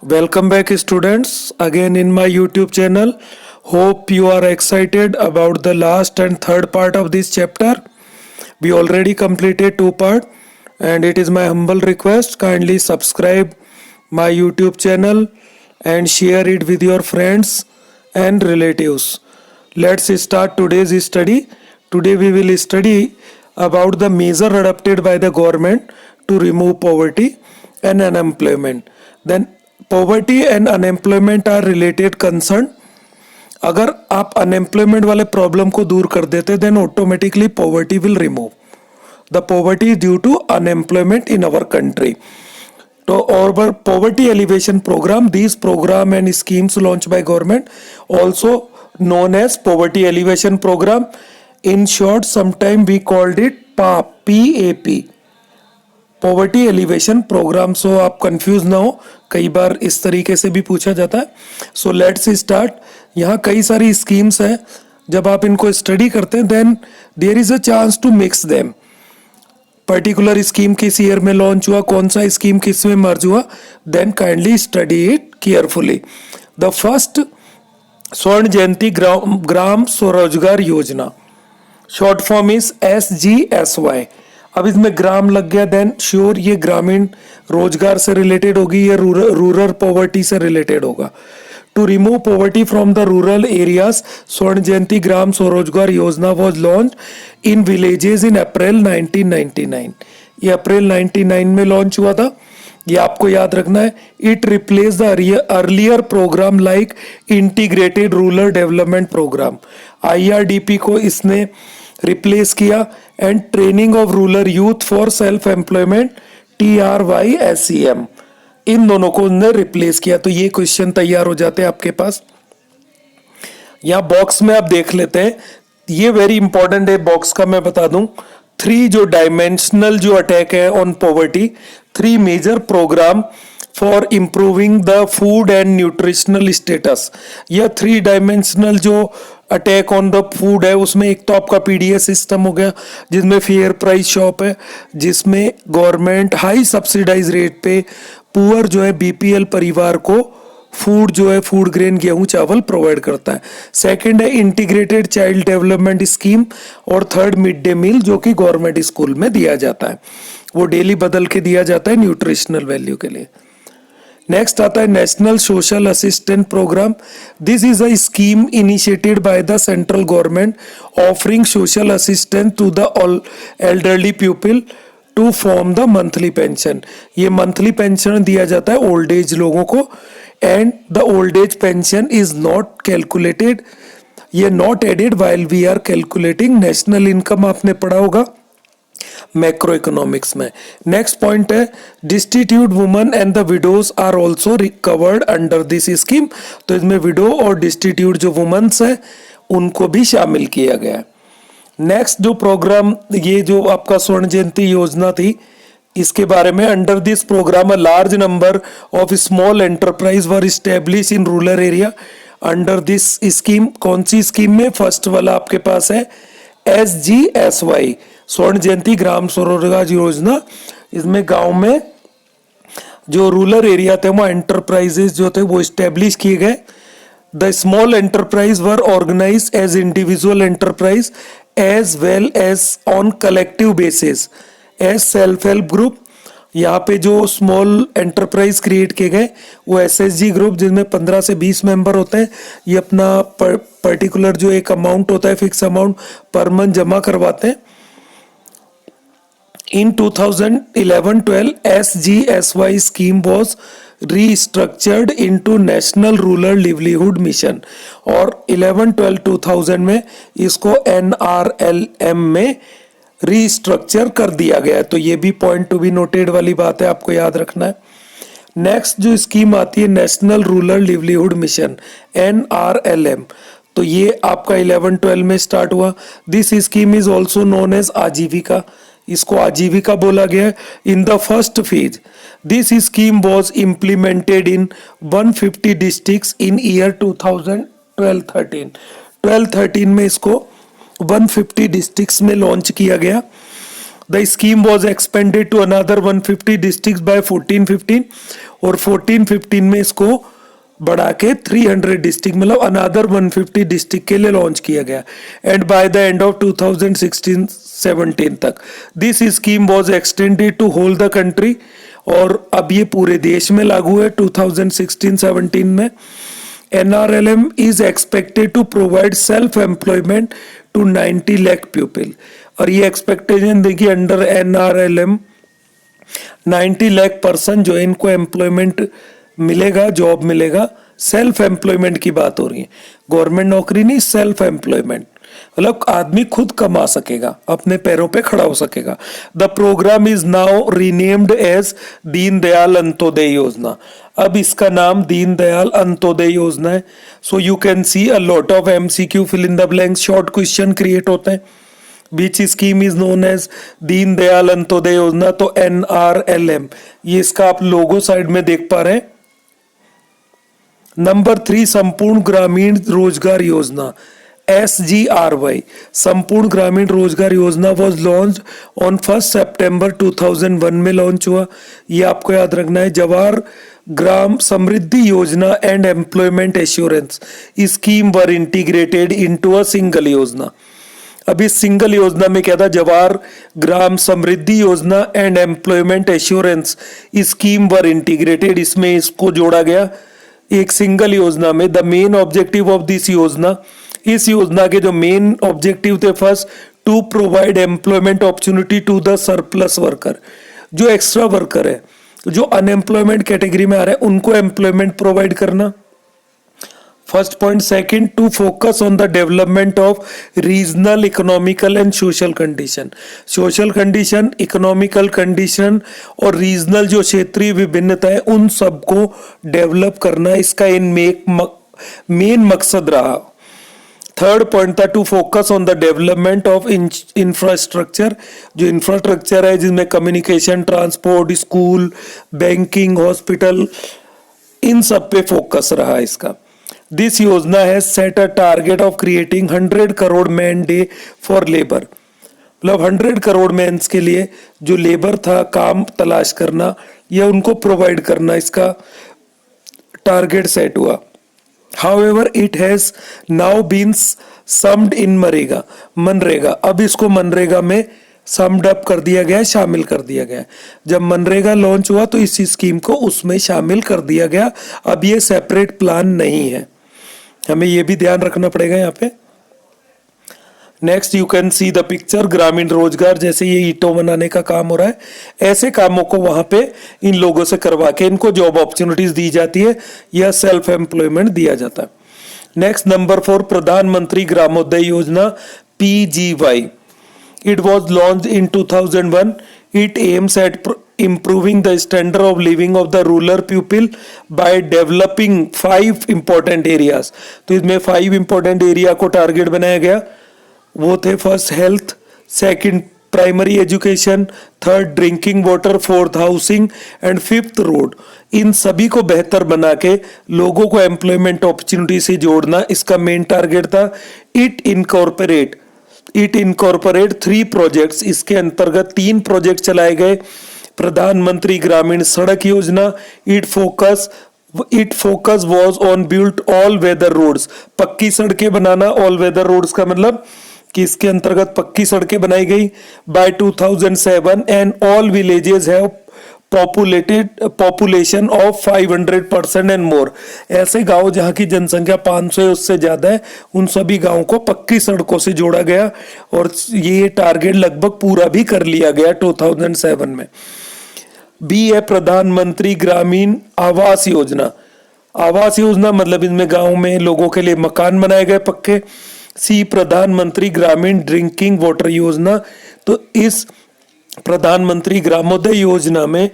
Welcome back, students, again in my YouTube channel. Hope you are excited about the last and third part of this chapter. We already completed two parts, and it is my humble request kindly subscribe my YouTube channel and share it with your friends and relatives. Let's start today's study. Today we will study about the measure adopted by the government to remove poverty and unemployment. Then poverty and unemployment are related concern. अगर आप unemployment वाले problem को दूर कर देते then automatically poverty will remove the poverty due to unemployment in our country. तो और poverty elevation program, these program and schemes launched by government also known as poverty elevation program. In short, sometime we called it PAP, poverty alleviation programme. So आप confuse ना हो, कई बार इस तरीके से भी पूछा जाता है. So let's start. यहाँ कई सारी स्कीम्स हैं. जब आप इनको स्टडी करते हैं then there is a chance to mix them. Particular scheme किस ईयर में लॉन्च हुआ, कौन सा स्कीम किस में मर्ज हुआ, then kindly study it carefully. The first Swarna Jayanti Gram Swarozgar योजना, शॉर्ट फॉर्म इज SGSY. अब इसमें ग्राम लग गया देन श्योर ये ग्रामीण रोजगार से रिलेटेड होगी, ये रूरल पॉवर्टी से रिलेटेड होगा. To remove poverty from the rural areas, Swarna Jayanti Gram Swarozgar Yojana was launch in villages in April 1999. ये अप्रैल 1999 में लॉन्च हुआ था, ये आपको याद रखना है. It replace the earlier programme like integrated rural development programme, IRDP को इसने रिप्लेस किया. And training of rural youth for self employment TRYSEM, इन दोनों को उन्होंने रिप्लेस किया. तो ये क्वेश्चन तैयार हो जाते हैं आपके पास. यहाँ बॉक्स में आप देख लेते हैं, ये वेरी इंपॉर्टेंट है. बॉक्स का मैं बता दूं, 3 जो डायमेंशनल जो अटैक है on poverty, 3 major programme for improving the food and nutritional status. यह 3 डायमेंशनल जो अटैक ऑन द फूड है, उसमें एक तो आपका PDS सिस्टम हो गया जिसमें फेयर प्राइस शॉप है, जिसमें गवर्नमेंट हाई सब्सिडाइज रेट पे पुअर जो है BPL परिवार को फूड जो है फूड ग्रेन गेहूं चावल प्रोवाइड करता है. सेकंड है इंटीग्रेटेड चाइल्ड डेवलपमेंट स्कीम, और थर्ड मिड डे मील जो कि गवर्नमेंट स्कूल में दिया जाता है, वो डेली बदल के दिया जाता है न्यूट्रिशनल वैल्यू के लिए. नेक्स्ट आता है national social assistant programme. This is a scheme initiated by the central government offering social assistance to the elderly people to form the monthly pension. ये मंथली पेंशन दिया जाता है ओल्ड एज लोगों को. And the old age pension is not calculated, ये not added while we are calculating national income. आपने पढ़ा होगा मैक्रो इकोनॉमिक्स में. नेक्स्ट पॉइंट है destitute woman and the widows are also recovered under this scheme. तो इसमें window और destitute जो वुमेन्स है उनको भी शामिल किया गया है. नेक्स्ट जो प्रोग्राम, ये जो आपका स्वर्ण जयंती योजना थी, इसके बारे में under this programme a large number of small enterprise were establish in rural area. Under this scheme, कौन सी स्कीम में, फर्स्ट वाला आपके पास है SGSY, स्वर्ण जयंती ग्राम स्वरोजगार योजना. इसमें गांव में जो रूरल एरिया थे वहाँ एंटरप्राइजेस जो थे वो इस्टेब्लिश किए गए. The small enterprise were organise as individual enterprise as well as on collective basis as self help group. यहाँ पे जो स्मॉल एंटरप्राइज क्रिएट किए गए वो SHG ग्रुप, जिसमें 15 से 20 मेंबर होते हैं. ये अपना पर्टिकुलर जो एक अमाउंट होता है, फिक्स अमाउंट पर मंथ जमा करवाते हैं. In 2011-12, SGSY scheme was restructured into National Rural Livelihood Mission, और 11-12-2000 में इसको NRLM में रीस्ट्रक्चर कर दिया गया है. तो ये भी पॉइंट टू बी नोटेड वाली बात है, आपको याद रखना है. नेक्स्ट जो स्कीम आती है national rural livelihood mission NRLM, तो ये आपका 11-12 में स्टार्ट हुआ. This scheme is also known as Aajeevika, इसको आजीविका बोला गया है. In the first phase this scheme was implemented in 150 districts in year 2012-13. 12-13 में इसको 150 डिस्ट्रिक्ट्स में लॉन्च किया गया. The scheme was expanded to another 150 district by 1415 और 1415 में इसको बढ़ा के 300 डिस्ट्रिक्ट मतलब अनदर 150 डिस्ट्रिक्ट के लिए लॉन्च किया गया and by the end of 2016-17 तक this scheme was extended to whole the country और अब ये पूरे देश में लागू है 2016-17 में। NRLM is expected to provide self employment to 90 lakh pupil और ये एक्सपेक्टेशन देखिए अंडर NRLM 90 लाख पर्सन जो इनको एम्प्लॉयमेंट मिलेगा, जॉब मिलेगा। सेल्फ एम्प्लॉयमेंट की बात हो रही है, गवर्नमेंट नौकरी नहीं, सेल्फ एम्प्लॉयमेंट मतलब आदमी खुद कमा सकेगा, अपने पैरों पे खड़ा हो सकेगा। The programme is now renamed as Deen Dayal Antyodaya योजना। अब इसका नाम दीन दयाल अंत्योदय योजना है। So you can see a lot of MCQ fill in the blanks short question create होते हैं। Which scheme is known as दीन दयाल अंत्योदय योजना? तो NRLM, ये इसका आप लोगो साइड में देख पा रहे हैं। नंबर 3 संपूर्ण ग्रामीण रोजगार योजना SGRY, संपूर्ण ग्रामीण रोजगार योजना वॉज लॉन्च ऑन 1 सितंबर 2001 में लॉन्च हुआ। ये आपको याद रखना है। Jawahar Gram Samriddhi Yojana and employment assurance scheme were integrated into a single योजना। अब इस सिंगल योजना में क्या था? Jawahar Gram Samriddhi Yojana and employment assurance scheme were integrated, इसमें इसको जोड़ा गया एक सिंगल योजना में। The main objective of this yojana, इस योजना के जो मेन ऑब्जेक्टिव थे, first to provide employment opportunity to the surplus worker, जो एक्स्ट्रा वर्कर है, जो अनएम्प्लॉयमेंट कैटेगरी में आ रहे हैं, उनको एम्प्लॉयमेंट प्रोवाइड करना। First point. Second, to focus on the development of regional economical and social condition, social condition, economical condition और रीजनल जो क्षेत्रीय विभिन्नता है उन सबको डेवलप करना इसका मेन मकसद रहा। थर्ड पॉइंट था to focus on the development of infrastructure, जो इंफ्रास्ट्रक्चर है जिसमें communication, transport, school, banking, hospital, इन सब पे फोकस रहा इसका। This yojana has set a target of creating 100 crore man day for labour, मतलब 100 करोड़ मैन्स के लिए जो लेबर था, काम तलाश करना या उनको प्रोवाइड करना, इसका टारगेट सेट हुआ। However, it has now been summed in MNREGA, अब इसको मनरेगा में समड अप कर दिया गया, शामिल कर दिया गया। जब मनरेगा लॉन्च हुआ तो इस स्कीम को उसमें शामिल कर दिया गया। अब ये सेपरेट प्लान नहीं है, हमें ये भी ध्यान रखना पड़ेगा यहाँ पे। Next you can see the picture, ग्रामीण रोजगार, जैसे ये ईंटों बनाने का काम हो रहा है, ऐसे कामों को वहां पे इन लोगों से करवा के इनको जॉब अपॉर्चुनिटीज दी जाती है या सेल्फ एम्प्लॉयमेंट दिया जाता है। नेक्स्ट नंबर 4 प्रधानमंत्री ग्रामोदय योजना PGY, it was launch in 2001। It aims at improving the standard of living of the rural people by developing 5 important areas। तो इसमें 5 important area को टारगेट बनाया गया। वो थे first health, second primary education, third drinking water, fourth housing and fifth road. इन सभी को बेहतर बना के लोगों को एम्प्लॉयमेंट अपॉर्चुनिटी से जोड़ना इसका मेन टारगेट था। इट इनकॉर्पोरेट 3 प्रोजेक्ट्स, इसके अंतर्गत 3 प्रोजेक्ट चलाए गए। प्रधानमंत्री Gramin Sadak Yojana, it focus was on built all weather roads, पक्की सड़कें बनाना। ऑल वेदर रोड्स का मतलब कि इसके अंतर्गत पक्की सड़कें बनाई गई। By 2007 and all villages have population of 500% and more, ऐसे गांव जहां की जनसंख्या 500 उससे ज्यादा है, उन सभी गांवों को पक्की सड़कों से जोड़ा गया और ये टारगेट लगभग पूरा भी कर लिया गया 2007 में। बी है प्रधानमंत्री ग्रामीण आवास योजना, आवास योजना मतलब इनमें गांव में लोगों के लिए मकान बनाए गए पक्के। सी प्रधानमंत्री ग्रामीण ड्रिंकिंग वाटर योजना, तो इस प्रधानमंत्री ग्रामोदय योजना में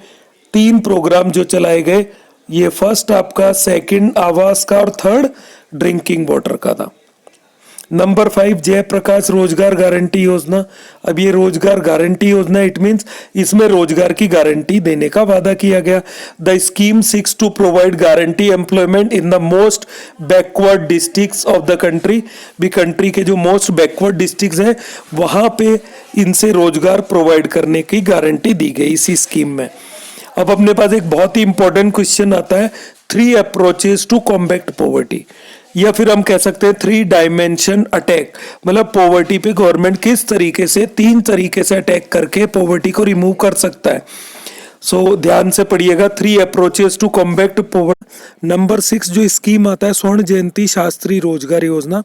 3 प्रोग्राम जो चलाए गए, ये फर्स्ट आपका, सेकंड आवास का और थर्ड ड्रिंकिंग वाटर का था। नंबर 5 जयप्रकाश रोजगार गारंटी योजना। अब ये रोजगार गारंटी योजना इट मीन्स इसमें रोजगार की गारंटी देने का वादा किया गया। The scheme seeks to provide guarantee employment in the most backward districts of the country. भी कंट्री के जो मोस्ट बैकवर्ड डिस्ट्रिक्ट्स हैं वहां पे इनसे रोजगार प्रोवाइड करने की गारंटी दी गई इसी स्कीम में। अब अपने पास एक बहुत ही इंपॉर्टेंट क्वेश्चन आता है, 3 अप्रोचेस टू कॉम्बैट पॉवर्टी, या फिर हम कह सकते हैं 3 डायमेंशन अटैक। मतलब पॉवर्टी पे गवर्नमेंट किस तरीके से 3 तरीके से अटैक करके पॉवर्टी को रिमूव कर सकता है। सो ध्यान से पढ़िएगा, 3 approaches to combat poverty. Number 6 जो स्कीम आता है स्वर्ण जयंती शास्त्री रोजगार योजना।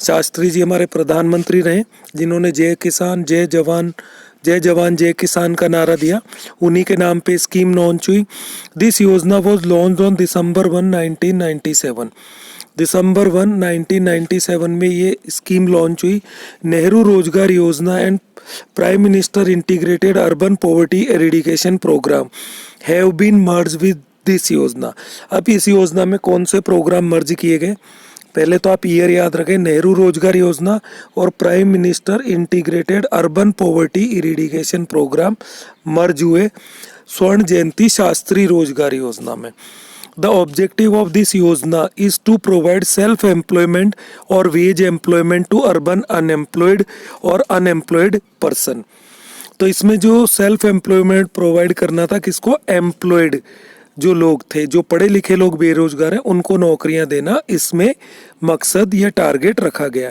शास्त्री जी हमारे प्रधानमंत्री रहे जिन्होंने जय किसान जय जवान जय किसान का नारा दिया, उन्हीं के नाम पे स्कीम लॉन्च हुई। दिस योजना वॉज लॉन्च ऑन दिसंबर 1 1997। दिसंबर 1 1997 में ये स्कीम लॉन्च हुई। Nehru Rozgar Yojana and prime minister integrated urban poverty eradication programme have been merge with this Yojana. अब इस योजना में कौन से प्रोग्राम मर्ज किए गए, पहले तो आप ईयर याद रखें, नेहरू रोजगार योजना और prime minister integrated urban poverty eradication programme merge हुए स्वर्ण जयंती शास्त्री रोजगार योजना में। The objective of this yojana is to provide self employment और wage employment to urban unemployed और अनएम्प्लॉयड पर्सन। तो इसमें जो सेल्फ एम्प्लॉयमेंट प्रोवाइड करना था किसको, एम्प्लॉयड जो लोग थे, जो पढ़े लिखे लोग बेरोजगार हैं उनको नौकरियां देना इसमें मकसद या टारगेट रखा गया।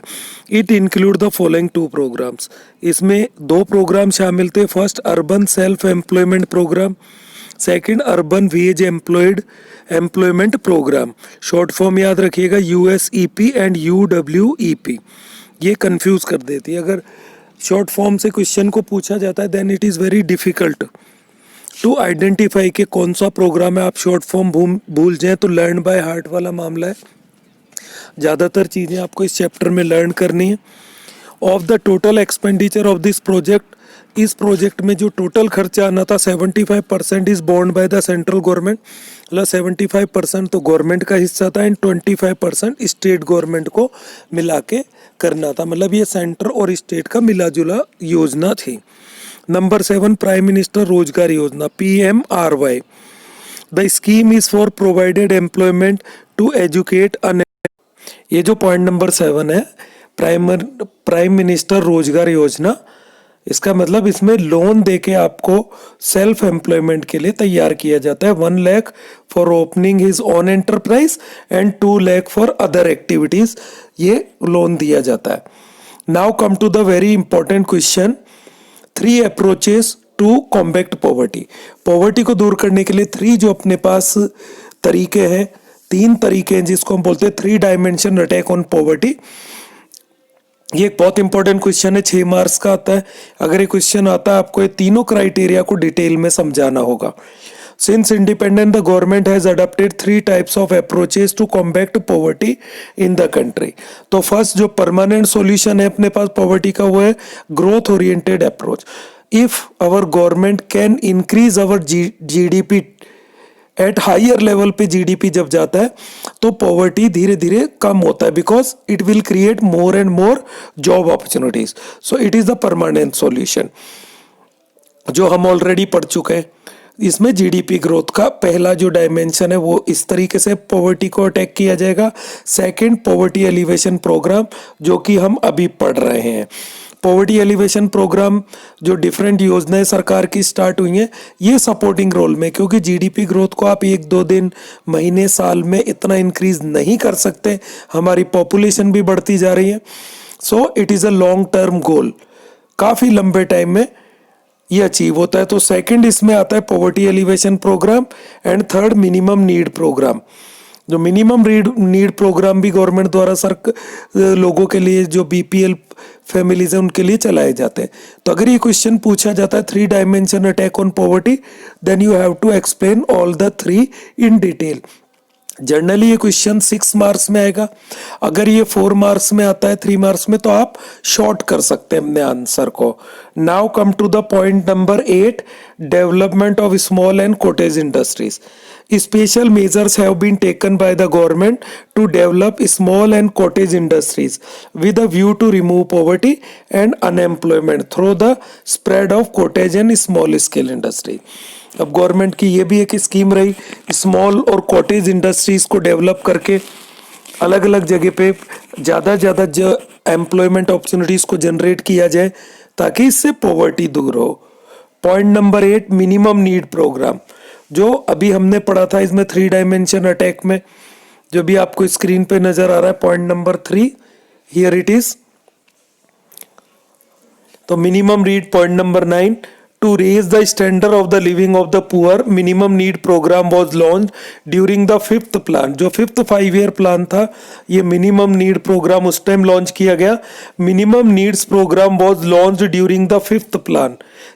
It include the following 2 programmes. इसमें 2 प्रोग्राम शामिल थे, first urban self employment programme, second urban wage employment programme. Short form याद रखिएगा USEP एंड UWEP, ये कंफ्यूज कर देती है। अगर शॉर्ट फॉर्म से क्वेश्चन को पूछा जाता है then it is very difficult to identify कि कौन सा प्रोग्राम है। आप शॉर्ट फॉर्म भूल जाएं तो लर्न बाय हार्ट वाला मामला है। ज़्यादातर चीज़ें आपको इस चैप्टर में लर्न करनी है। Of the total expenditure of this project, इस प्रोजेक्ट में जो टोटल खर्चा आना था 75% is borne by the central government. मतलब 75% तो गवर्नमेंट का हिस्सा था एंड 25% स्टेट गवर्नमेंट को मिला के करना था। मतलब ये सेंटर और स्टेट का मिला जुला योजना थी। Number 7 prime minister Rozgar Yojana PMRY। The scheme is for provided employment to educate अन। ये जो पॉइंट नंबर 7 है प्राइम मिनिस्टर रोजगार योजना, इसका मतलब इसमें लोन देके आपको सेल्फ एम्प्लॉयमेंट के लिए तैयार किया जाता है। 1 lakh for opening his own enterprise and 2 lakh for other activities, ये लोन दिया जाता है। Now come to the very important question, 3 approaches to combat poverty. Poverty को दूर करने के लिए 3 जो अपने पास तरीके हैं, 3 तरीके हैं जिसको हम बोलते हैं 3 डायमेंशन अटैक ऑन पॉवर्टी। ये एक बहुत इंपॉर्टेंट क्वेश्चन है, 6 मार्क्स का आता है। अगर ये क्वेश्चन आता है आपको ये तीनों क्राइटेरिया को डिटेल में समझाना होगा। Since independent the government has adopted 3 types of approaches to combat poverty in the country. तो फर्स्ट जो परमानेंट सॉल्यूशन है अपने पास पॉवर्टी का वो है growth oriented approach. If our government can increase our GDP at higher level पे, GDP जब जाता है तो पॉवर्टी धीरे धीरे कम होता है, because it will create more and more job opportunities. So it is the permanent solution जो हम ऑलरेडी पढ़ चुके हैं। इसमें GDP ग्रोथ का पहला जो डायमेंशन है वो इस तरीके से पॉवर्टी को अटैक किया जाएगा। सेकंड पॉवर्टी एलिवेशन प्रोग्राम जो कि हम अभी पढ़ रहे हैं। पॉवर्टी एलिवेशन प्रोग्राम जो डिफरेंट योजनाएं सरकार की स्टार्ट हुई हैं ये सपोर्टिंग रोल में, क्योंकि GDP ग्रोथ को आप 1-2 दिन महीने साल में इतना इंक्रीज नहीं कर सकते, हमारी पॉपुलेशन भी बढ़ती जा रही है। So it is a long term goal, काफ़ी लंबे टाइम में ये अचीव होता है। तो सेकंड इसमें आता है poverty alleviation programme and third minimum need programme. जो मिनिमम नीड प्रोग्राम भी गवर्नमेंट द्वारा लोगों के लिए जो BPL फैमिलीज है उनके लिए चलाए जाते हैं। तो अगर ये क्वेश्चन पूछा जाता है 3 dimension attack on poverty, then you have to explain all the 3 in detail. Generally ये क्वेश्चन 6 मार्क्स में आएगा। अगर ये 4 मार्क्स में आता है 3 मार्क्स में तो आप शॉर्ट कर सकते हैं अपने आंसर को। Now come to the point number 8, development of small and cottage industries. Special measures have been taken by the government to develop small and cottage industries with a view to remove poverty and unemployment through the spread of cottage and small scale industry. अब government की ये भी एक scheme रही, small और cottage industries को develop करके अलग अलग जगह पे ज़्यादा जो एम्प्लॉयमेंट अपॉर्चुनिटीज़ को जनरेट किया जाए ताकि इससे पॉवर्टी दूर हो। Point number 8, minimum need programme, जो अभी हमने पढ़ा था इसमें 3 डायमेंशन अटैक में, जो भी आपको स्क्रीन पे नजर आ रहा है। Point number 3, here it is. तो minimum need, point number 9, to raise the standard of the living of the poor, minimum need program was launched during the 5th plan। जो 5th 5-year प्लान था, ये minimum need programme उस time launch किया गया। Minimum needs programme was launched during the 5th plan,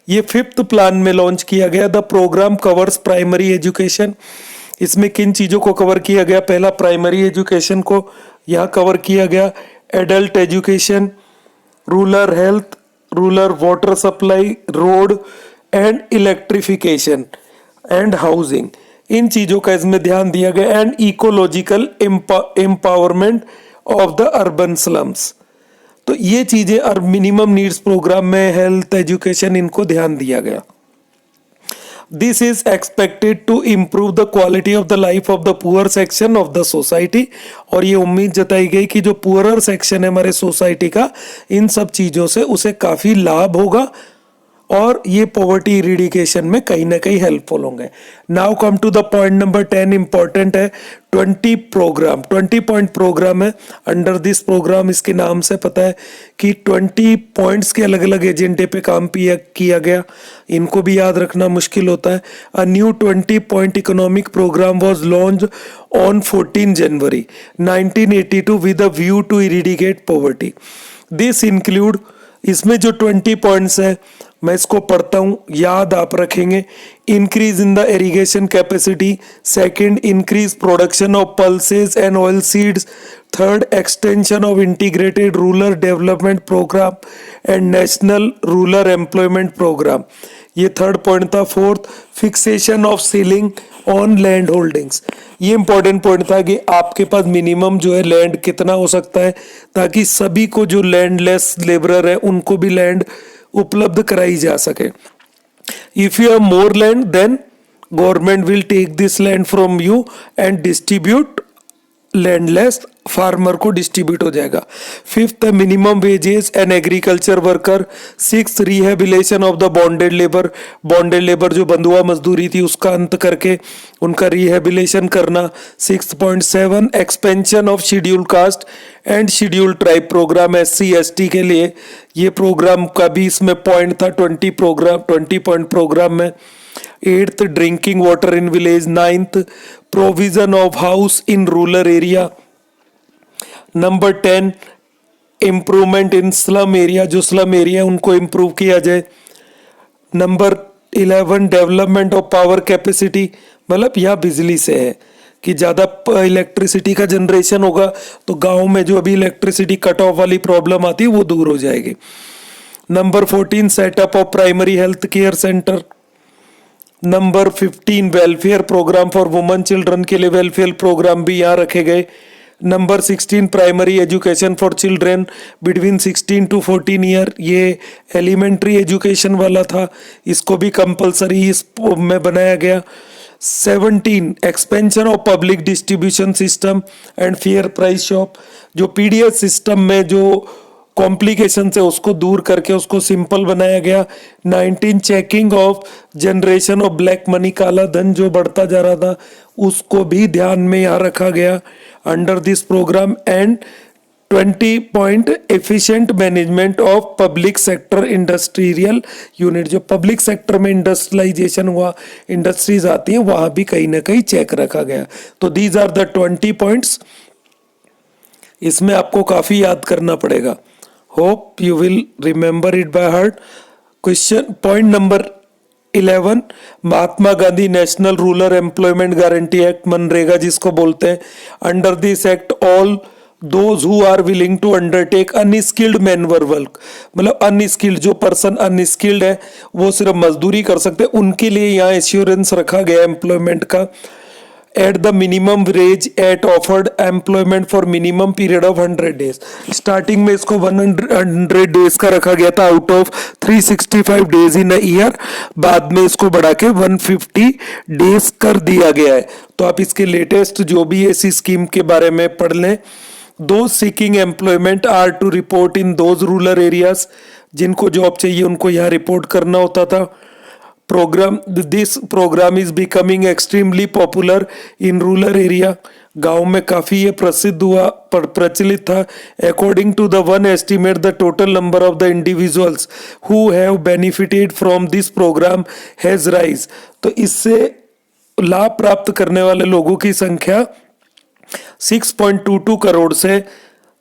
ये 5th plan में launch किया गया। The programme covers primary education, इसमें किन चीज़ों को कवर किया गया? पहला प्राइमरी एजुकेशन को यहाँ कवर किया गया, adult education, rural health, rural water supply, road and electrification and housing, इन चीज़ों का इसमें ध्यान दिया गया। And ecological empowerment of the urban slums, तो ये चीज़ें मिनिमम नीड्स प्रोग्राम में हेल्थ, एजुकेशन, इनको ध्यान दिया गया। This is expected to improve the quality of the life of the poor section of the society, और ये उम्मीद जताई गई कि जो पुअरर सेक्शन है हमारे सोसाइटी का, इन सब चीज़ों से उसे काफ़ी लाभ होगा और ये पॉवर्टी इरिडिकेशन में कहीं ना कहीं हेल्पफुल होंगे। Now come to the point number 10, important है। 20 प्रोग्राम, 20 पॉइंट प्रोग्राम है। अंडर दिस प्रोग्राम, इसके नाम से पता है कि 20 पॉइंट्स के अलग अलग एजेंडे पे काम किया गया, इनको भी याद रखना मुश्किल होता है। A new 20 point economic programme was launch on 14 January 1982 with a view to eradicate poverty. This include, इसमें जो 20 पॉइंट्स है मैं इसको पढ़ता हूँ, याद आप रखेंगे। Increase in the irrigation capacity, second increase production of pulses and oil seeds, third extension of integrated rural development programme and national rural employment programme, ये थर्ड पॉइंट था। Fourth, fixation of ceiling on land holdings, ये important point था कि आपके पास minimum जो है land कितना हो सकता है, ताकि सभी को जो लैंडलेस लेबरर है उनको भी लैंड उपलब्ध कराई जा सके। If you have more land then government will take this land from you and distribute, landless farmer को डिस्ट्रीब्यूट हो जाएगा। Fifth, minimum wages and agriculture worker. Six, rehabilitation of the bonded labour, bonded labour जो बंधुआ मजदूरी थी उसका अंत करके उनका रिहेबिलेशन करना। 6.7, expansion of schedule caste and schedule tribe programme, SC ST के लिए ये प्रोग्राम का भी इसमें पॉइंट था 20 पॉइंट प्रोग्राम में। 8th, drinking water in village. 9th, provision of house in rural area. Number 10, improvement in slum area, जो slum area उनको इम्प्रूव किया जाए। Number 11, development of power capacity, मतलब यह बिजली से है कि ज़्यादा इलेक्ट्रिसिटी का जनरेशन होगा तो गांव में जो अभी इलेक्ट्रिसिटी कट ऑफ वाली प्रॉब्लम आती है वो दूर हो जाएगी। Number 14, setup of primary health care centre. Number 15, welfare programme for women children, के लिए वेलफेयर प्रोग्राम भी यहाँ रखे गए। Number 16, primary education for children between 16 to 14 year, ये एलिमेंट्री एजुकेशन वाला था, इसको भी कंपलसरी इस में बनाया गया। 17, expansion of public distribution system and fair price shop, जो PDS सिस्टम में जो कॉम्प्लिकेशन है उसको दूर करके उसको सिंपल बनाया गया। 19, checking of generation of black money, काला धन जो बढ़ता जा रहा था उसको भी ध्यान में यहाँ रखा गया under this programme. And 20 point, efficient management of public sector industrial unit, जो पब्लिक सेक्टर में इंडस्ट्रियलाइजेशन हुआ, इंडस्ट्रीज आती हैं वहां भी कहीं ना कहीं चेक रखा गया। तो दीज आर द 20 पॉइंट्स, इसमें आपको काफी याद करना पड़ेगा। Hope you will remember it by heart. Question point number 11, Mahatma Gandhi national rural employment guarantee act, मनरेगा जिसको बोलते हैं। Under this act all those who are willing to undertake unskilled manual work, मतलब अनस्किल्ड, जो पर्सन अनस्किल्ड है वो सिर्फ मजदूरी कर सकते हैं, उनके लिए यहाँ एश्योरेंस रखा गया एम्प्लॉयमेंट का। at the minimum wage at offered employment for minimum period of 100 days. Starting में इसको 100 डेज का रखा गया था out of 365 days in a year, बाद में इसको बढ़ा के 150 डेज कर दिया गया है. तो आप इसके लेटेस्ट जो भी इसी स्कीम के बारे में पढ़ लें. Those seeking employment are to report in those rural areas. जिनको जॉब चाहिए उनको यहाँ रिपोर्ट करना होता था. This programme is becoming extremely popular in rural area. गांव में काफी ये प्रसिद्ध हुआ, प्रचलित था. According to the one estimate the total number of the individuals who have benefited from this programme has rise. तो इससे लाभ प्राप्त करने वाले लोगों की संख्या 6.22 करोड़ से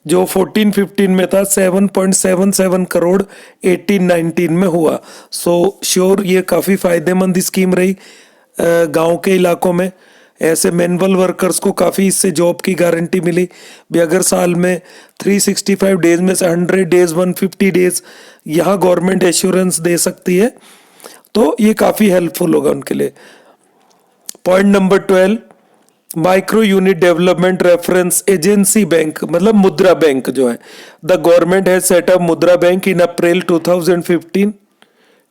जो 14-15 में था 7.77 करोड़ 18-19 में हुआ. सो श्योर ये काफ़ी फायदेमंद स्कीम रही गांव के इलाकों में. ऐसे मैनुअल वर्कर्स को काफ़ी इससे जॉब की गारंटी मिली भी. अगर साल में 365 डेज में से 100 डेज 150 डेज यहाँ गवर्नमेंट एश्योरेंस दे सकती है, तो ये काफ़ी हेल्पफुल होगा उनके लिए. Point number 12, micro unit development reference agency bank मतलब मुद्रा बैंक जो है. The government has set up Mudra bank in April 2015.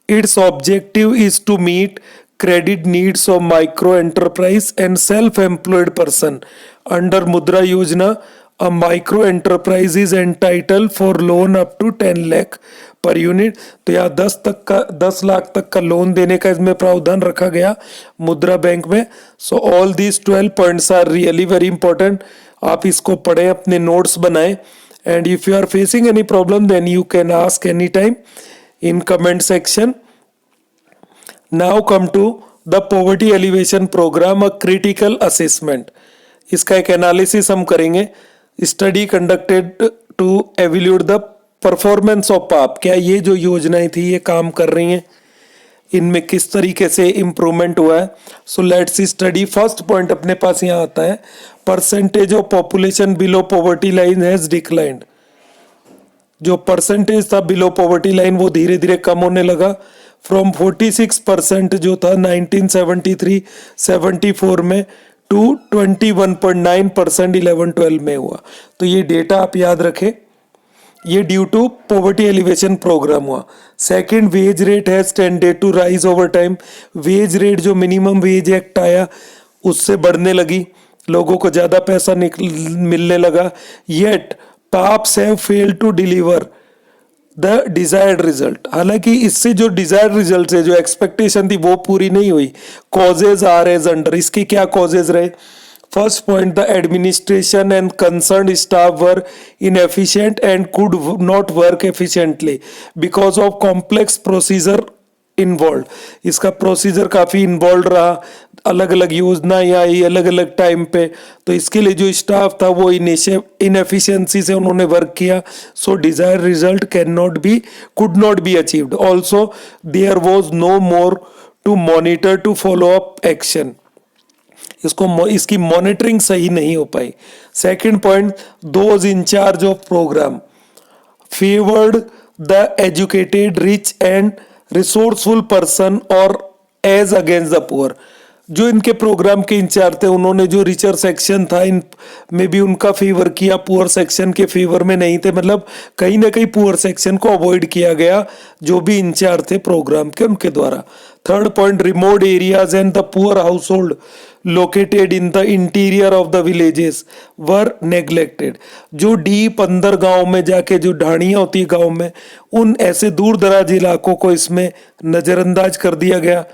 It's objective is to meet credit needs of micro enterprise and self-employed person. Under Mudra Yojana, a micro enterprise is entitled for loan up to 10 lakh per unit. तो यहाँ 10 लाख तक का loan देने का इसमें प्रावधान रखा गया मुद्रा बैंक में. So all these 12 points are really very important. आप इसको पढ़ें, अपने नोट्स बनाएं, and if you are facing any problem then you can ask anytime in comment section. Now come to the poverty alleviation program, a critical assessment. इसका एक analysis हम करेंगे. Study conducted to evaluate the performance of PAP. क्या ये जो योजनाएं थी ये काम कर रही हैं, इनमें किस तरीके से इम्प्रूवमेंट हुआ है. So let's study. First point अपने पास यहाँ आता है, percentage of population below poverty line has declined. जो परसेंटेज था बिलो पॉवर्टी लाइन वो धीरे धीरे कम होने लगा. फ्रॉम 46% जो था 1973-74 में टू 21.9% 11-12 में हुआ. तो ये डेटा आप याद रखें. ये due to poverty alleviation programme हुआ. Second, wage rate has tended to rise over time. Wage rate जो मिनिमम वेज एक्ट आया उससे बढ़ने लगी, लोगों को ज्यादा पैसा मिलने लगा. Yet PAPs have failed to deliver the desired result. हालांकि इससे जो डिजायर्ड रिजल्ट है, जो एक्सपेक्टेशन थी वो पूरी नहीं हुई. Causes are as under. इसके क्या कॉजेज रहे? First point, the administration and concern staff were inefficient and could not work efficiently because of complex procedure involve. इसका प्रोसीजर काफी इन्वॉल्व रहा, अलग अलग योजनाएं आई अलग अलग टाइम पे, तो इसके लिए जो स्टाफ था वो इनएफिशिएंसी से उन्होंने वर्क किया. So desire result could not be achieved. Also there was no more to monitor to follow up action. इसकी मॉनिटरिंग सही नहीं हो पाई. Second point, those in charge of programme favoured the educated rich and resourceful person और as against the poor. जो इनके programme के in charge थे उन्होंने जो रिचर सेक्शन था इन में भी उनका फेवर किया, पुअर सेक्शन के फेवर में नहीं थे. मतलब कहीं ना कहीं पुअर सेक्शन को अवॉइड किया गया जो भी इंचार्ज थे प्रोग्राम के उनके द्वारा. Third point, remote areas and the poor house hold located in the interior of the villages were neglected. जो डीप अंदर गांव में जाके जो ढाणियां होती है गांव में, उन ऐसे दूर दराज इलाकों को इसमें नजरअंदाज कर दिया गया.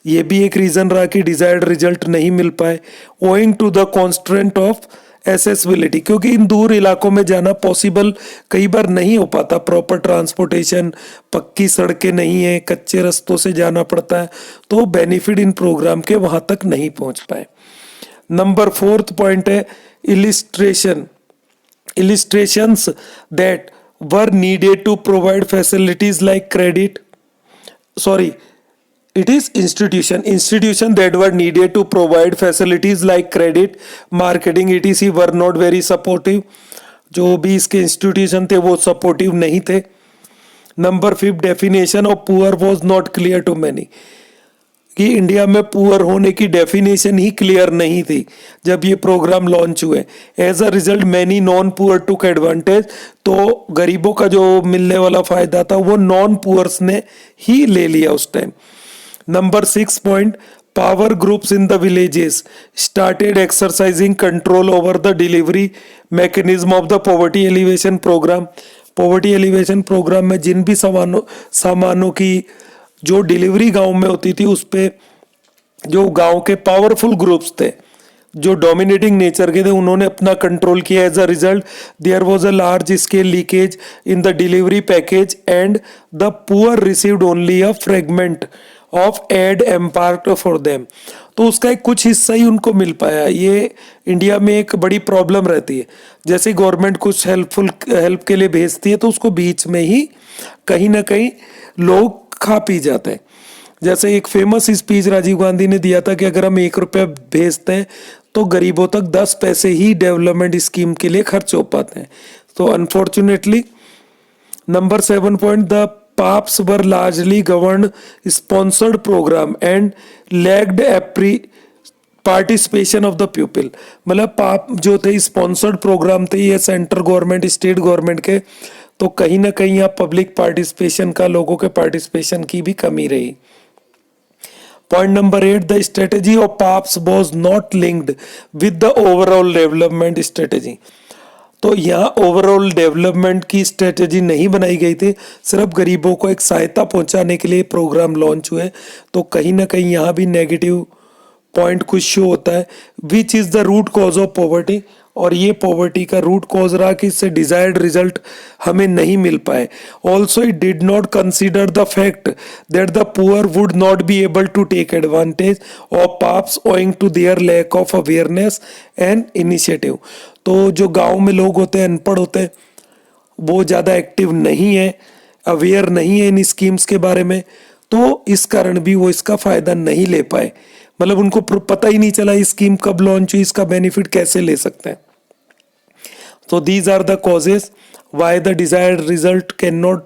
ये भी एक रीजन रहा कि डिजायर्ड रिजल्ट नहीं मिल पाए. Owing to the constraint of accessibility, क्योंकि इन दूर इलाकों में जाना पॉसिबल कई बार नहीं हो पाता. प्रॉपर ट्रांसपोर्टेशन, पक्की सड़कें नहीं है, कच्चे रास्तों से जाना पड़ता है, तो बेनिफिट इन प्रोग्राम के वहां तक नहीं पहुंच पाए. नंबर फोर्थ पॉइंट है illustrations that were needed to provide facilities like institution that were needed to provide facilities like credit, marketing etc were not very supportive. जो भी इसके इंस्टीट्यूशन थे वो सपोर्टिव नहीं थे. Number 5, definition of poor was not clear to many. कि India में poor होने की डेफिनेशन ही क्लियर नहीं थी जब ये प्रोग्राम लॉन्च हुए। As a result many non poor took advantage, तो गरीबों का जो मिलने वाला फायदा था वो नॉन पुअर्स ने ही ले लिया उस time. Number 6 point, power groups in the villages started exercising control over the delivery mechanism of the poverty alleviation program। poverty alleviation program में जिन भी सामानों की जो डिलीवरी गांव में होती थी उस पे जो गांव के पावरफुल ग्रुप्स थे जो डोमिनेटिंग नेचर के थे उन्होंने अपना कंट्रोल किया। As a result there was a large scale leakage in the delivery package and the poor received only a fragment of aid empire for them. तो उसका एक कुछ हिस्सा ही उनको मिल पाया। ये इंडिया में एक बड़ी प्रॉब्लम रहती है, जैसे गवर्नमेंट कुछ हेल्प के लिए भेजती है तो उसको बीच में ही कहीं ना कहीं लोग खा पी जाते हैं। जैसे एक फेमस स्पीच राजीव गांधी ने दिया था कि अगर हम 1 रुपया भेजते हैं तो गरीबों तक 10 पैसे ही डेवलपमेंट स्कीम के लिए खर्च हो पाते हैं। तो unfortunately number 7 point, the PAPs were largely govern sponsored programme and lagged participation of the people. मतलब पाप जो थे स्पॉन्सर्ड प्रोग्राम थे ये सेंट्रल गवर्नमेंट स्टेट गवर्नमेंट के, तो कहीं ना कहीं यहाँ पब्लिक पार्टिसिपेशन का, लोगों के पार्टिसिपेशन की भी कमी रही। Point number 8, the strategy of PAPs was not linked with the overall development strategy. तो यहाँ ओवरऑल डेवलपमेंट की स्ट्रेटेजी नहीं बनाई गई थी, सिर्फ गरीबों को एक सहायता पहुंचाने के लिए प्रोग्राम लॉन्च हुए। तो कहीं ना कहीं यहाँ भी नेगेटिव पॉइंट कुछ शो होता है। Which is the root cause of poverty, और ये पॉवर्टी का रूट कॉज रहा कि इससे डिजायर्ड रिजल्ट हमें नहीं मिल पाए। Also it did not consider the fact that the poor would not be able to take advantage of PAPs owing to their lack of awareness and initiative. तो जो गांव में लोग होते हैं, अनपढ़ होते हैं, वो ज़्यादा एक्टिव नहीं है, अवेयर नहीं है इन स्कीम्स के बारे में, तो इस कारण भी वो इसका फायदा नहीं ले पाए। मतलब उनको पता ही नहीं चला स्कीम कब लॉन्च हुई, इसका बेनिफिट कैसे ले सकते हैं। तो these are the causes why the desired result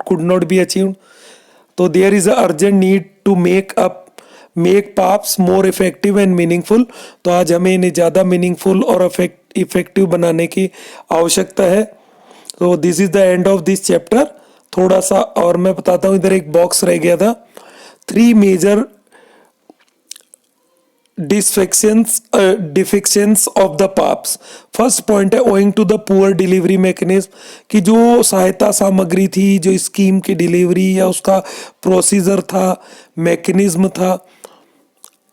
could not be achieved. तो there is a urgent need to make PAPs more effective and meaningful. तो आज हमें इन्हें ज़्यादा मीनिंगफुल और इफेक्टिव बनाने की आवश्यकता है। तो this is the end of this chapter. थोड़ा सा और मैं बताता हूँ, इधर एक बॉक्स रह गया था। 3 major deficiencies of the PAPs. First point है owing to the poor delivery mechanism, कि जो सहायता सामग्री थी, जो स्कीम की डिलीवरी या उसका प्रोसीजर था, मैकेनिज्म था,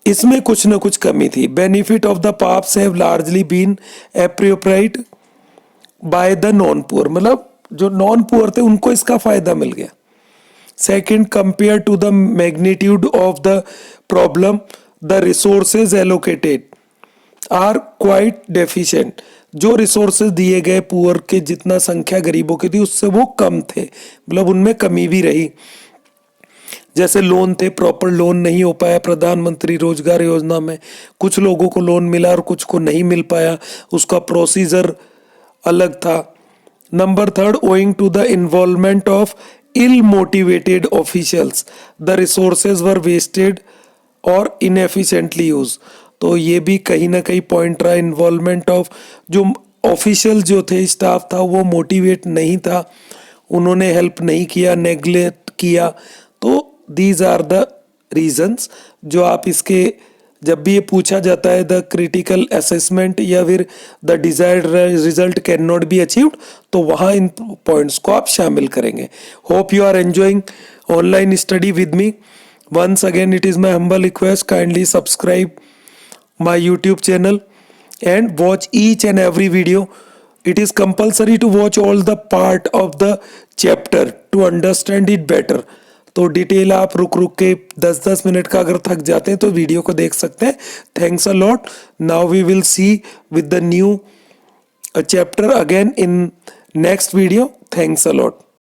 इसमें कुछ ना कुछ कमी थी। Benefit of the PAPs have largely been appropriate by the non poor, मतलब जो नॉन पुअर थे उनको इसका फायदा मिल गया। Second, compare to the magnitude of the problem the resources allocated are quite deficient. जो रिसोर्सेज दिए गए पुअर के, जितना संख्या गरीबों की थी उससे वो कम थे, मतलब उनमें कमी भी रही। जैसे लोन थे, प्रॉपर लोन नहीं हो पाया प्रधानमंत्री रोजगार योजना में, कुछ लोगों को लोन मिला और कुछ को नहीं मिल पाया, उसका प्रोसीजर अलग था। Number 3, owing to the involvement of ill motivated officials the resources were wasted और इनएफिशिएंटली यूज। तो ये भी कहीं ना कहीं पॉइंट रहा। इन्वॉल्वमेंट ऑफ जो ऑफिशियल जो थे, स्टाफ था, वो मोटिवेट नहीं था, उन्होंने हेल्प नहीं किया, नेग्लेक्ट किया। तो दीज आर द रीजंस जो आप इसके, जब भी ये पूछा जाता है द क्रिटिकल असेसमेंट या फिर the desired result can not be achieved, तो वहाँ इन पॉइंट्स को आप शामिल करेंगे। Hope you are enjoying online study with me. Once again, it is my humble request, kindly subscribe my YouTube channel and watch each and every video. It is compulsory to watch all the part of the chapter to understand it better. तो detail आप रुक के 10-10 minute का अगर थक जाते हैं तो वीडियो को देख सकते हैं। Thanks a lot. Now we will see with the new chapter again in next video. Thanks a lot.